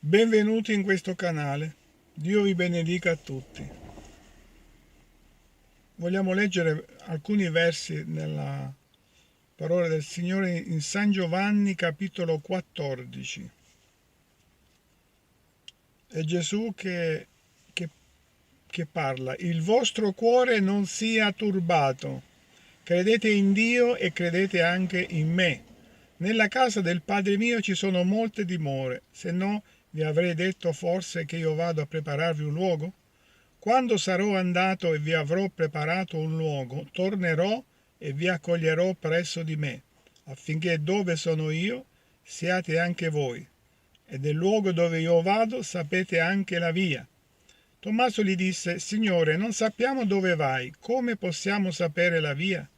Benvenuti in questo canale. Dio vi benedica a tutti. Vogliamo leggere alcuni versi nella parola del Signore in San Giovanni capitolo 14. È Gesù che parla. Il vostro cuore non sia turbato. Credete in Dio e credete anche in me. Nella casa del Padre mio ci sono molte dimore, se no vi avrei detto forse che io vado a prepararvi un luogo? Quando sarò andato e vi avrò preparato un luogo, tornerò e vi accoglierò presso di me, affinché dove sono io siate anche voi. E del luogo dove io vado sapete anche la via. Tommaso gli disse: Signore, non sappiamo dove vai, come possiamo sapere la via?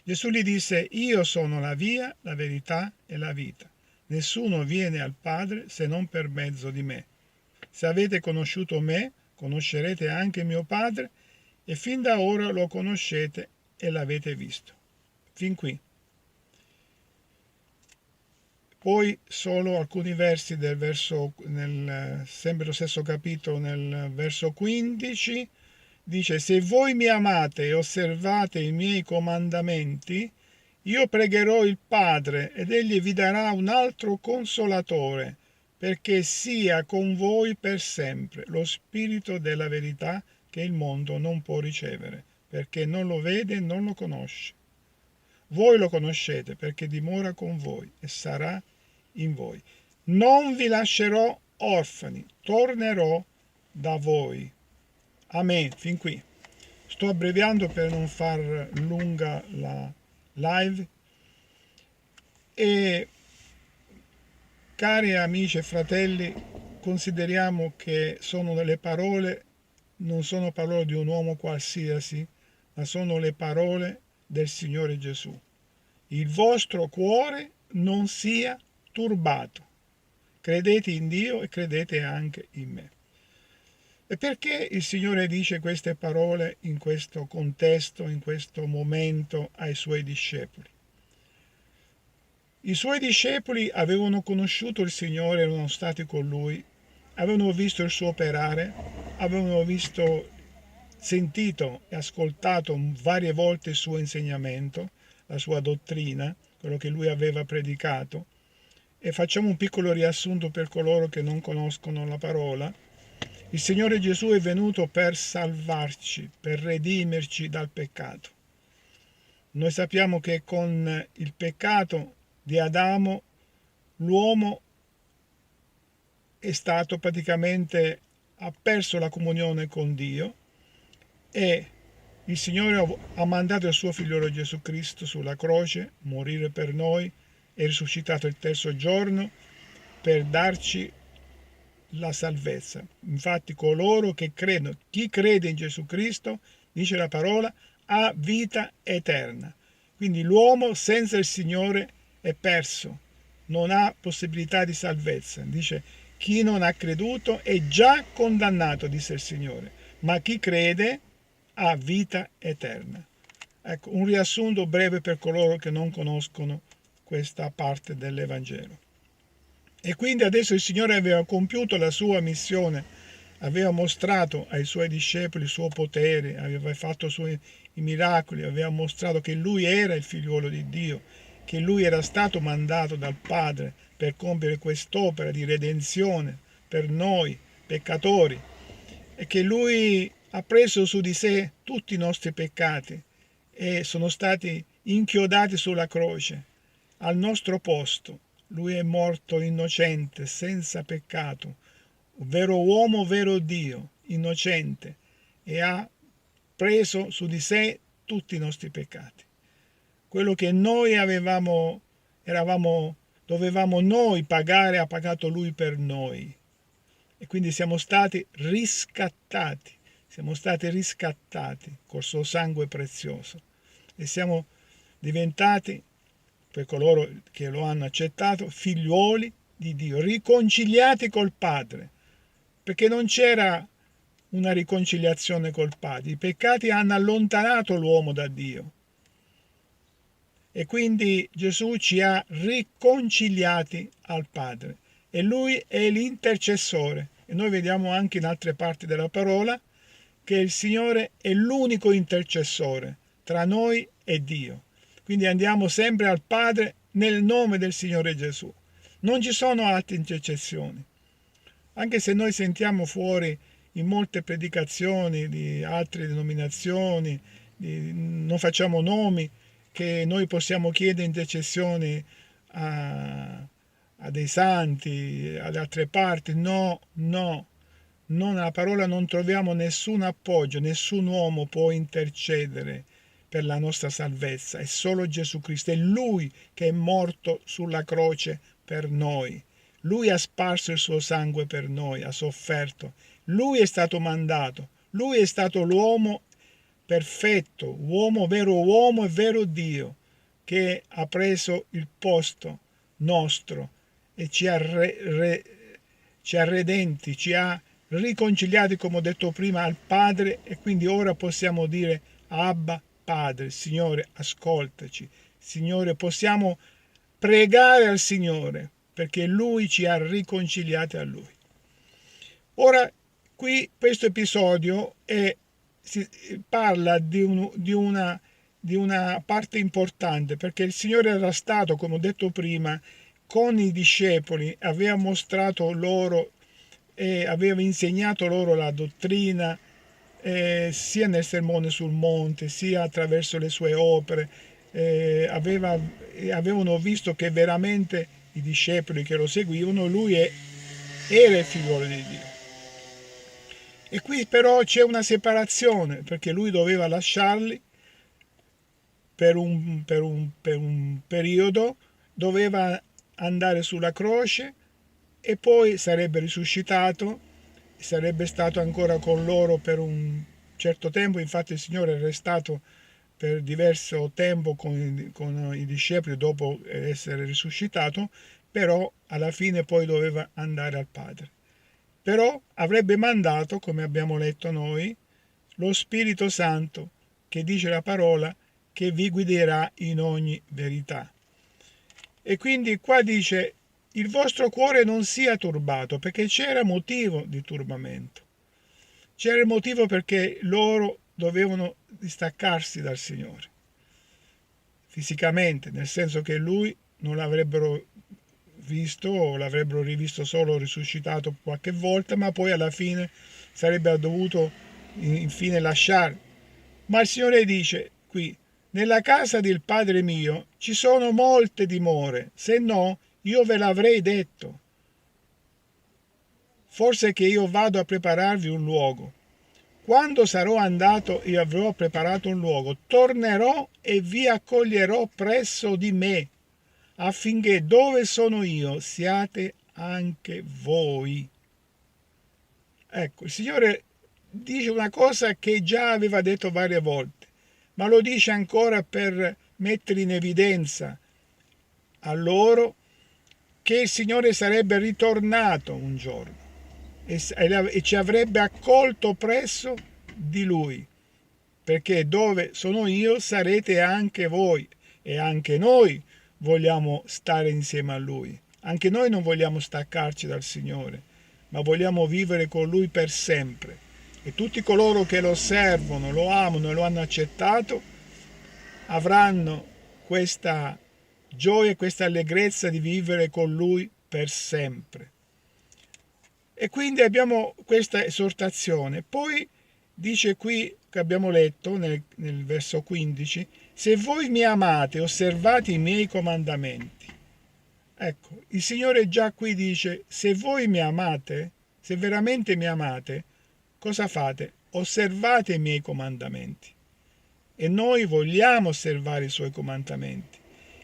Gesù gli disse: Io sono la via, la verità e la vita. Nessuno viene al Padre se non per mezzo di me. Se avete conosciuto me, conoscerete anche mio Padre, e fin da ora lo conoscete e l'avete visto. Fin qui. Poi solo alcuni versi sempre lo stesso capitolo, nel verso 15, dice: Se voi mi amate e osservate i miei comandamenti, io pregherò il Padre ed egli vi darà un altro consolatore, perché sia con voi per sempre, lo Spirito della verità che il mondo non può ricevere, perché non lo vede e non lo conosce. Voi lo conoscete perché dimora con voi e sarà in voi. Non vi lascerò orfani, tornerò da voi. Amen. Fin qui. Sto abbreviando per non far lunga la live. E cari amici e fratelli, consideriamo che sono delle parole, non sono parole di un uomo qualsiasi, ma sono le parole del Signore Gesù. Il vostro cuore non sia turbato. Credete in Dio e credete anche in me. E perché il Signore dice queste parole in questo contesto, in questo momento ai Suoi discepoli? I Suoi discepoli avevano conosciuto il Signore, erano stati con Lui, avevano visto il suo operare, avevano sentito e ascoltato varie volte il suo insegnamento, la sua dottrina, quello che Lui aveva predicato. E facciamo un piccolo riassunto per coloro che non conoscono la parola. Il Signore Gesù è venuto per salvarci, per redimerci dal peccato. Noi sappiamo che con il peccato di Adamo l'uomo è stato praticamente, ha perso la comunione con Dio, e il Signore ha mandato il suo figliolo Gesù Cristo sulla croce, morire per noi, è risuscitato il terzo giorno per darci la salvezza. Infatti coloro che credono, chi crede in Gesù Cristo, dice la parola, ha vita eterna. Quindi l'uomo senza il Signore è perso, non ha possibilità di salvezza. Dice: chi non ha creduto è già condannato, disse il Signore, ma chi crede ha vita eterna. Ecco, un riassunto breve per coloro che non conoscono questa parte dell'Evangelo. E quindi adesso il Signore aveva compiuto la sua missione, aveva mostrato ai suoi discepoli il suo potere, aveva fatto i miracoli, aveva mostrato che Lui era il figliuolo di Dio, che Lui era stato mandato dal Padre per compiere quest'opera di redenzione per noi peccatori, e che Lui ha preso su di sé tutti i nostri peccati e sono stati inchiodati sulla croce al nostro posto. Lui è morto innocente, senza peccato, vero uomo, vero Dio, innocente, e ha preso su di sé tutti i nostri peccati. Quello che noi dovevamo noi pagare, ha pagato Lui per noi. E quindi siamo stati riscattati col suo sangue prezioso, e siamo diventati, per coloro che lo hanno accettato, figliuoli di Dio, riconciliati col Padre, perché non c'era una riconciliazione col Padre. I peccati hanno allontanato l'uomo da Dio, e quindi Gesù ci ha riconciliati al Padre. e lui è l'intercessore. E noi vediamo anche in altre parti della parola che il Signore è l'unico intercessore tra noi e Dio. Quindi andiamo sempre al Padre nel nome del Signore Gesù. Non ci sono altre intercessioni. Anche se noi sentiamo fuori in molte predicazioni di altre denominazioni, non facciamo nomi, che noi possiamo chiedere intercessioni a dei santi, ad altre parti. No, no, nella parola non troviamo nessun appoggio, nessun uomo può intercedere per la nostra salvezza, è solo Gesù Cristo, è Lui che è morto sulla croce per noi. Lui ha sparso il suo sangue per noi, ha sofferto. Lui è stato mandato, lui è stato l'uomo perfetto, vero uomo e vero Dio, che ha preso il posto nostro e ci ha redenti, ci ha riconciliati, come ho detto prima, al Padre, e quindi ora possiamo dire Abba Padre. Signore, ascoltaci. Signore, possiamo pregare al Signore perché Lui ci ha riconciliati a Lui. Ora, qui questo episodio parla di una parte importante, perché il Signore era stato, come ho detto prima, con i discepoli, aveva mostrato loro e aveva insegnato loro la dottrina, sia nel Sermone sul Monte, sia attraverso le sue opere. Avevano visto che veramente i discepoli che lo seguivano, era il figliolo di Dio. E qui però c'è una separazione, perché lui doveva lasciarli per un periodo, doveva andare sulla croce e poi sarebbe risuscitato, sarebbe stato ancora con loro per un certo tempo. Infatti il Signore è restato per diverso tempo con i discepoli dopo essere risuscitato, però alla fine poi doveva andare al Padre. Però avrebbe mandato, come abbiamo letto noi, lo Spirito Santo, che dice la parola, che vi guiderà in ogni verità. E quindi qua dice: il vostro cuore non sia turbato, perché c'era motivo di turbamento. C'era il motivo perché loro dovevano distaccarsi dal Signore fisicamente, nel senso che lui non l'avrebbero visto o l'avrebbero rivisto solo risuscitato qualche volta, ma poi alla fine sarebbe dovuto infine lasciare. Ma il Signore dice qui: nella casa del Padre mio ci sono molte dimore, se no io ve l'avrei detto. Forse che io vado a prepararvi un luogo. Quando sarò andato e avrò preparato un luogo, tornerò e vi accoglierò presso di me, affinché dove sono io siate anche voi. Ecco, il Signore dice una cosa che già aveva detto varie volte, ma lo dice ancora per mettere in evidenza a loro che il Signore sarebbe ritornato un giorno e ci avrebbe accolto presso di Lui, perché dove sono io sarete anche voi, e anche noi vogliamo stare insieme a Lui. Anche noi non vogliamo staccarci dal Signore, ma vogliamo vivere con Lui per sempre. E tutti coloro che lo servono, lo amano e lo hanno accettato avranno questa gioia e questa allegrezza di vivere con Lui per sempre. E quindi abbiamo questa esortazione. Poi dice qui, che abbiamo letto nel verso 15, se voi mi amate, osservate i miei comandamenti. Ecco, il Signore già qui dice: se voi mi amate, se veramente mi amate, cosa fate? Osservate i miei comandamenti. E noi vogliamo osservare i suoi comandamenti.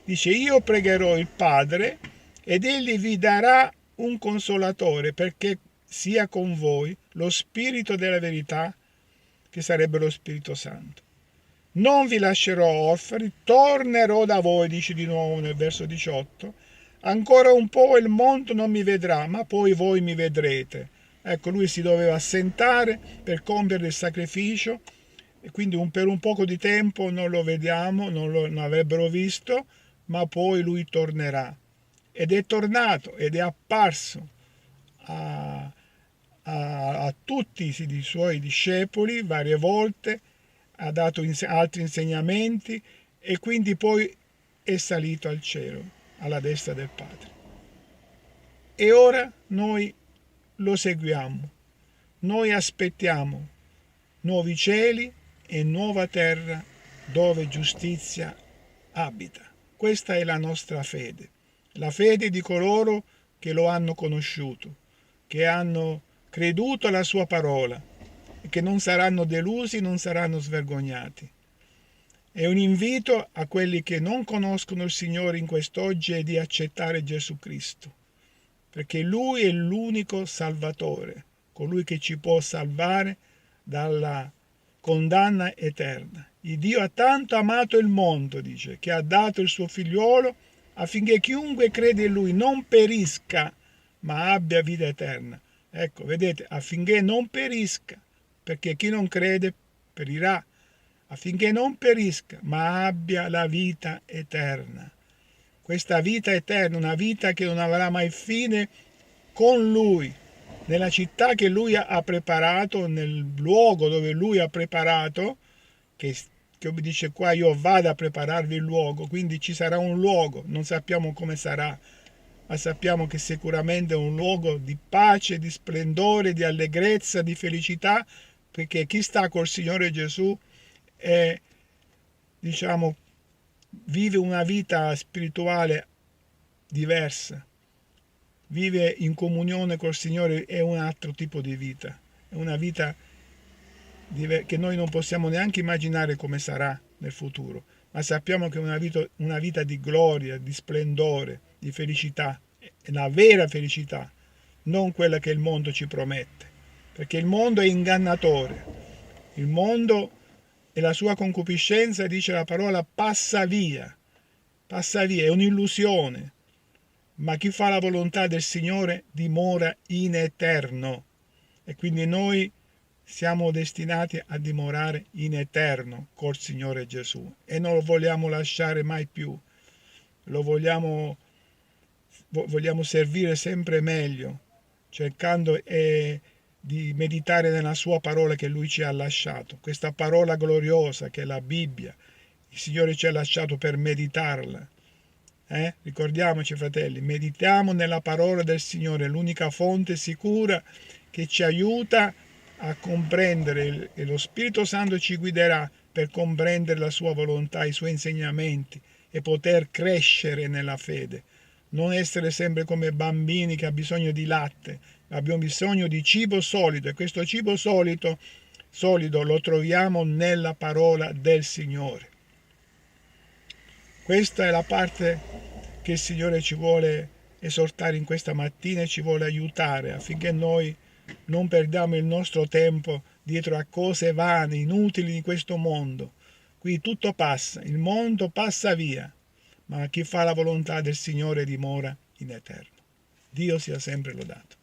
Dice: io pregherò il Padre ed egli vi darà un consolatore perché sia con voi lo Spirito della verità, che sarebbe lo Spirito Santo. Non vi lascerò orfani, tornerò da voi, dice di nuovo nel verso 18. Ancora un po' il mondo non mi vedrà, ma poi voi mi vedrete. Ecco, lui si doveva assentare per compiere il sacrificio, e quindi per un poco di tempo non lo vediamo, non avrebbero visto, ma poi lui tornerà. ed è tornato ed è apparso a tutti i suoi discepoli varie volte, ha dato altri insegnamenti e quindi poi è salito al cielo, alla destra del Padre. E ora noi lo seguiamo, noi aspettiamo nuovi cieli e nuova terra dove giustizia abita. Questa è la nostra fede, la fede di coloro che lo hanno conosciuto, che hanno creduto alla sua parola e che non saranno delusi, non saranno svergognati. È un invito a quelli che non conoscono il Signore in quest'oggi di accettare Gesù Cristo, perché Lui è l'unico Salvatore, colui che ci può salvare dalla condanna eterna. Il Dio ha tanto amato il mondo, dice, che ha dato il suo figliuolo affinché chiunque crede in Lui non perisca, ma abbia vita eterna. Ecco, vedete, affinché non perisca, perché chi non crede perirà, affinché non perisca, ma abbia la vita eterna. Questa vita eterna, una vita che non avrà mai fine con Lui, nella città che Lui ha preparato, nel luogo dove Lui ha preparato, che dice qua io vado a prepararvi il luogo, quindi ci sarà un luogo, non sappiamo come sarà, ma sappiamo che sicuramente è un luogo di pace, di splendore, di allegrezza, di felicità, perché chi sta col Signore Gesù è, diciamo, vive una vita spirituale diversa, vive in comunione col Signore, è un altro tipo di vita, è una vita che noi non possiamo neanche immaginare come sarà nel futuro, ma sappiamo che è una vita di gloria, di splendore, di felicità, è la vera felicità, non quella che il mondo ci promette, perché il mondo è ingannatore, il mondo e la sua concupiscenza, dice la parola, passa via, è un'illusione, ma chi fa la volontà del Signore dimora in eterno, e quindi noi siamo destinati a dimorare in eterno col Signore Gesù e non lo vogliamo lasciare mai più, vogliamo servire sempre meglio, cercando di meditare nella sua parola che Lui ci ha lasciato, questa parola gloriosa che è la Bibbia. Il Signore ci ha lasciato per meditarla. Ricordiamoci, fratelli, meditiamo nella parola del Signore, l'unica fonte sicura che ci aiuta a comprendere, e lo Spirito Santo ci guiderà per comprendere la sua volontà, i suoi insegnamenti e poter crescere nella fede. Non essere sempre come bambini che hanno bisogno di latte, abbiamo bisogno di cibo solido, e questo cibo solido lo troviamo nella parola del Signore. Questa è la parte che il Signore ci vuole esortare in questa mattina e ci vuole aiutare affinché noi non perdiamo il nostro tempo dietro a cose vane, inutili di questo mondo. Qui tutto passa, il mondo passa via, ma chi fa la volontà del Signore dimora in eterno. Dio sia sempre lodato.